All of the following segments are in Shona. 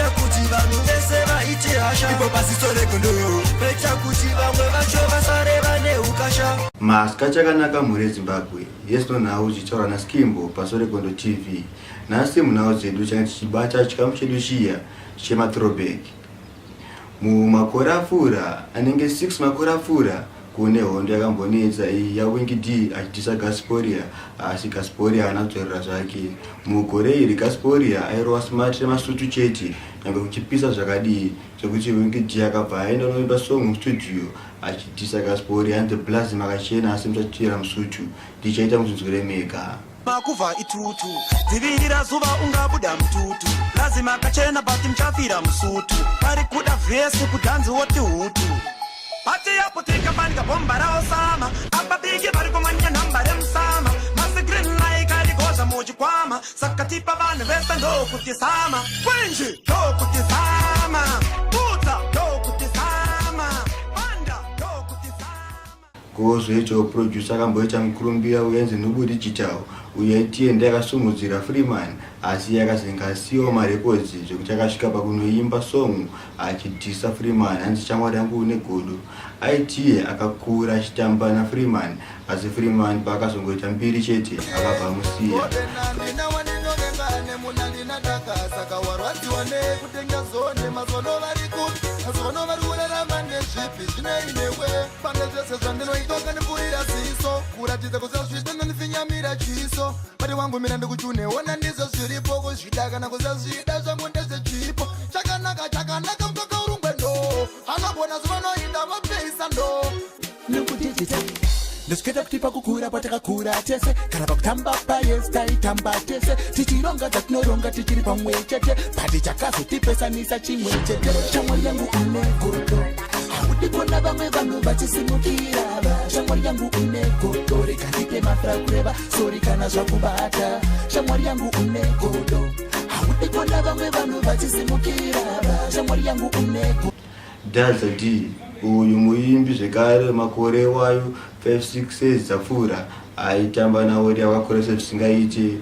paita kuti vanhu vese vaite hasha. Ipo pasiso regondo paita kuti vamwe vacho vasare vane ukasha. Maska chakanaka mhuri yeZimbabwe. Yesu nonhau chitaura naSkimbo paSole Gondo TV. Nhasi munhau dzedu change tichibata chikamu chedu chiya chema-throwback. Mumakore apfuura anenge 6 makore apfuura kune hondo yakambonetsa yaWinky D achitisa Gasporia, asi Gasporia haana kudzorera zvake. Mugore iri Gasporia airova smart nemasutu chete nyangwe kuchipisa zvakadii zvekuti Winky D akabva aenda kunoimba song mustudio achitisa Gasporia and the plasma akachena asi muchachira musutu ndichaita muzvinzwire mega. Makuva itutu dzivirira zuva ungabuda mututu lazima akachena bati mchafira musutu pari kuda vhesi kudhanzi woti hutu pati yapotika panika bomba raosama apa bigi vari kumanya nhamba remusama masi green like arigoza muchikwama saka tipa vanhu vese ndokutisama kwenji ndokutisama budza ndokutisama banda ndokutisama. Kozvecho producer akamboita mukurumbira uyenzi Nubu Digital uye tiende yakasumudzira Freeman asi yakazenga asiwo marecords zvekuti akasvika pakunoimba song achidhisa Freeman anzi shamwari yangu une godo. Aitiye akakura achitamba naFreeman asi Freeman paakazongoita mbiri chete akabva musiya. Pari wangu mina ndikuchune ona ndizo zviripo kuzvida kana kuzazvida zvangu ndezvechipo chakanaka mukaka urungwe ndo anobona zvavanoita mapeisa ndo nekutitita ndisikuita kuti pakukura patakakura tese kana pakutamba payes taitamba tese tichironga dzatinoronga tichiri pamwe chete pati chakazotipesanisa chimwe chete. Shamwari yangu une godo haudi kuona vamwe vanhu vachisimukira shamwari yangu une godo rekandipe mafra kureva sori kana zvakubata. Shamwari yangu une godo haudi kuona vamwe vanhu vachisimukira shamwari yangu une godo. Dadza D uyu muimbi zvekare makore wayo 5-6 dzapfuura aitamba naWori akakoresa zvisingaite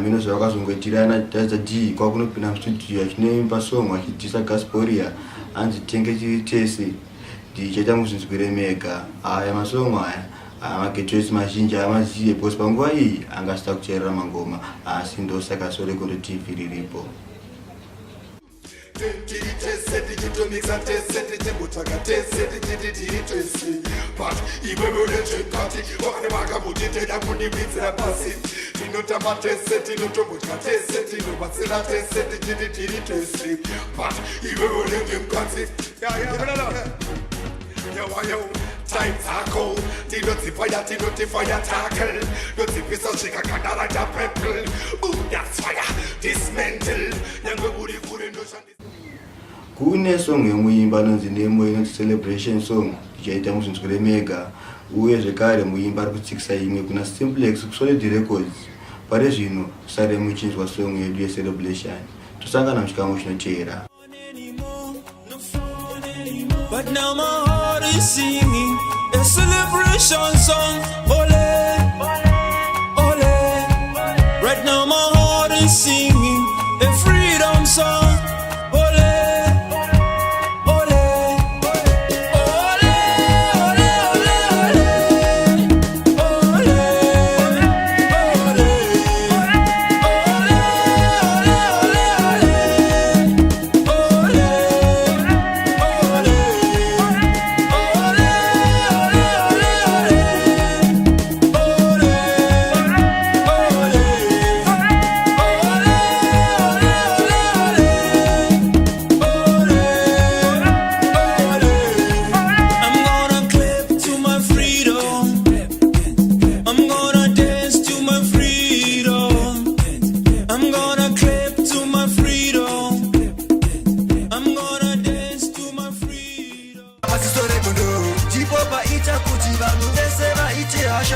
mino zvavakazongoitirana Dadza D kwakunopinda mustudio achinoimba song achidhisa Gasporia anzi tenge chiri tese ndichaita muzvinzwire mega. Aya masong aya magetwesi mazhinji amaziye because panguva iyi angasita kucherera mangoma asi ndosaka Sole Gondo TV riripo. Time tackle, fire tackle, shika kandara ja pepple. Ooh, that's fire, dismantle. Kune song yemuimba anonzi Nemo inonzi Celebration Song ichaita muzvinzwire mega uye zvekare muimba ari kutsikisa imwe kuna Simplex kuSolid Records. Pari zvino sare muchinzwa song yedu yeCelebration tosangana muchikamu chinoteera. But now my heart is singing a celebration song. Ole, ole. Right now my heart is singing a freedom song.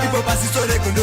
Ipo pasiso regondo